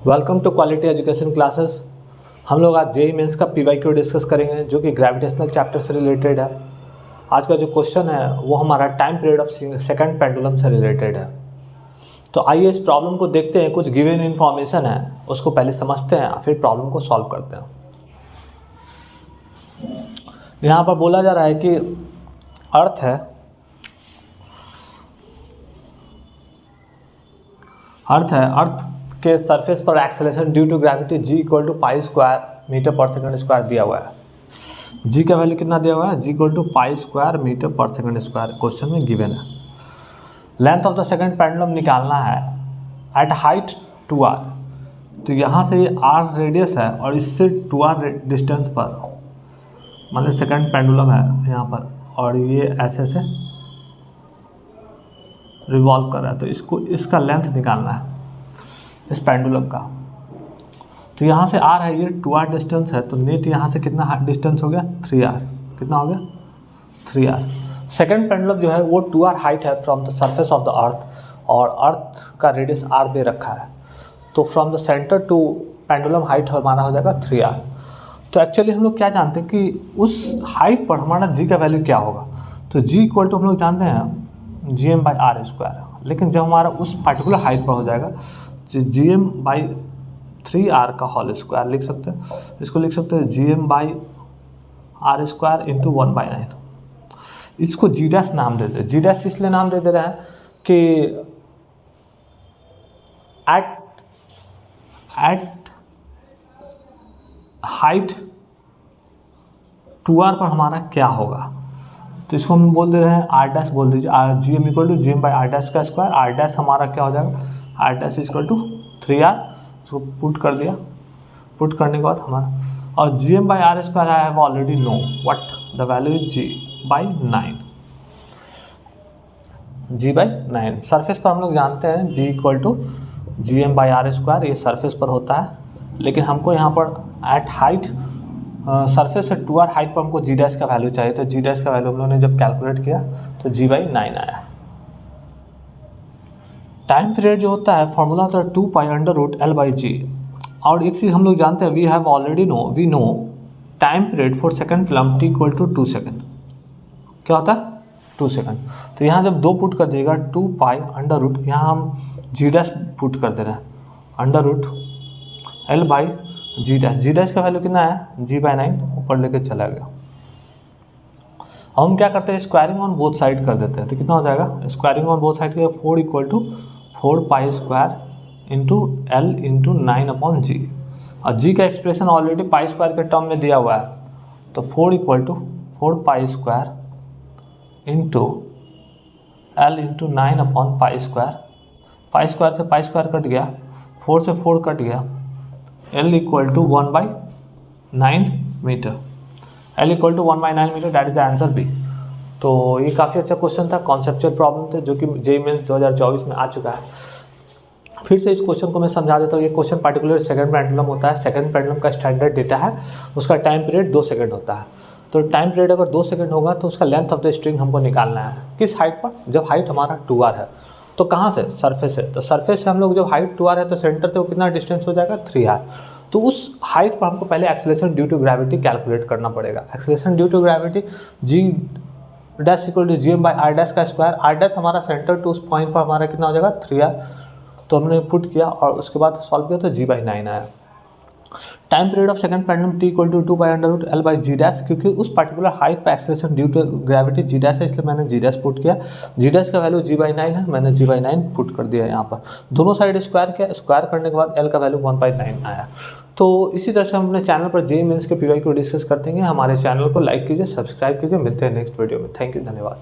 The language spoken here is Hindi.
Welcome to quality education classes. हम लोग आज जेईई मेंस का पीवाईक्यू डिस्कस करेंगे जो कि ग्रेविटेशनल चैप्टर से रिलेटेड है। आज का जो क्वेश्चन है वो हमारा time period of second pendulum से रिलेटेड है। तो आइए इस प्रॉब्लम को देखते हैं। कुछ गिवन इन्फॉर्मेशन है उसको पहले समझते हैं फिर प्रॉब्लम को सॉल्व करते हैं। यहाँ पर बोला जा रहा है कि अर्थ है, अर्थ के सरफेस पर acceleration due to gravity g equal to pi square metre पर सेकंड स्क्वायर दिया हुआ है। g का वैल्यू कितना दिया हुआ है? g equal to pi square metre पर सेकंड स्क्वायर क्वेश्चन में गिवन है। Length of the second pendulum निकालना है एट हाइट 2r। तो यहाँ से ये r रेडियस है और इससे 2r डिस्टेंस पर मतलब सेकंड पेंडुलम है यहाँ पर, और ये ऐसे से रिवॉल्व कर रहा है। तो इसको इसका लेंथ निकालना है इस पेंडुलम का। तो यहाँ से r है, ये 2r डिस्टेंस है, तो नेट यहाँ से कितना डिस्टेंस हो गया? 3r। कितना हो गया? 3r। सेकंड पेंडुलम जो है वो 2r हाइट है from the surface of the earth, और अर्थ का रेडियस r दे रखा है। तो from the centre to pendulum height हमारा हो जाएगा 3r। तो एक्चुअली हम लोग क्या जानते हैं कि उस हाइट पर हमारा g का वैल्यू क्या होगा। तो g इक्वल टू हम लोग जानते हैं gm/r², लेकिन जब हमारा उस पर्टिकुलर हाइट पर हो जाएगा gm/3r का होल स्क्वायर लिख सकते हैं। इसको लिख सकते हैं gm/r² इंटू 1/9। इसको g डैश नाम देते हैं। g डैश इसलिए नाम दे रहे हैं कि एट हाइट 2r पर हमारा क्या होगा। तो इसको हम बोल दे रहे हैं r डैश बोल दीजिए। gm इक्वल टू gm/r' का स्क्वायर। r डैश हमारा क्या हो जाएगा? r dash equal to 3r। उसको पुट कर दिया। पुट करने के बाद हमारा और gm/r² I have already know what the value is g/9। g/9 surface पर हम लोग जानते हैं g इक्वल टू gm/r²। ये सरफेस पर होता है, लेकिन हमको यहाँ पर एट हाइट सरफेस से 2r हाइट पर हमको g डैश का वैल्यू चाहिए। तो g डैश का वैल्यू हम लोगों ने जब कैलकुलेट किया तो g/9 आया। टाइम पीरियड जो होता है फॉर्मूला होता है 2π√L/g। और एक चीज़ हम लोग जानते हैं, we know time period for second pendulum t equal to 2 second. क्या होता है? 2 सेकंड। तो यहाँ जब 2 पुट कर दिएगा 2π यहाँ हम g डैश पुट कर दे रहे हैं √L/g डैश। g डैश का वैल्यू कितना है? g/9 ऊपर लेके चला गया। हम क्या करते हैं? स्क्वायरिंग ऑन बोथ साइड कर देते हैं। तो कितना हो जाएगा? स्क्वायरिंग ऑन बोथ साइड के 4 equal to 4π² into L into 9/g। और g का एक्सप्रेशन ऑलरेडी π² के टर्म में दिया हुआ है। तो 4 equal to 4π² into L into 9/π²। π² से π² कट गया, 4 से 4 कट गया। L equal to 1/9 metre. L equal to 1/9 metre, that is the answer B. तो ये काफ़ी अच्छा क्वेश्चन था, कॉन्सेप्चुअल प्रॉब्लम थे जो कि जेईई मेंस 2024 में आ चुका है। फिर से इस क्वेश्चन को मैं समझा देता हूँ। ये क्वेश्चन पार्टिकुलर सेकंड पेंडुलम होता है। सेकंड पेंडुलम का स्टैंडर्ड डेटा है, उसका टाइम पीरियड 2 सेकंड होता है। तो टाइम पीरियड अगर 2 सेकंड होगा तो उसका लेंथ ऑफ द स्ट्रिंग हमको निकालना है। किस हाइट पर? जब हाइट हमारा 2r है। तो कहाँ से? सरफेस से। तो सरफेस से हम लोग जब हाइट 2r है तो सेंटर से वो कितना डिस्टेंस हो जाएगा? 3r। तो उस हाइट पर हमको पहले acceleration due to gravity calculate करना पड़ेगा। Acceleration due to gravity g dash equal to gm/r' का स्क्वायर। r डैश हमारा सेंटर टू उस पॉइंट पर हमारा कितना हो जाएगा? 3r। तो हमने पुट किया और उसके बाद सॉल्व किया तो g/9 आया। Time period of second pendulum t equal to 2π√L/g dash, क्योंकि उस पर्टिकुलर हाइट पर acceleration due to gravity g dash है, इसलिए मैंने g डैश पुट किया। g डैश का वैल्यू g/9 है, मैंने g/9 पुट कर दिया यहाँ पर। दोनों साइड स्क्वायर किया, स्क्वायर करने के बाद L का वैल्यू 1/9 आया। तो इसी तरह से हम अपने चैनल पर जेईई मेंस के पीवाईक्यू डिस्कस करते हैं। हमारे चैनल को लाइक कीजिए, सब्सक्राइब कीजिए। मिलते हैं नेक्स्ट वीडियो में। थैंक यू, धन्यवाद।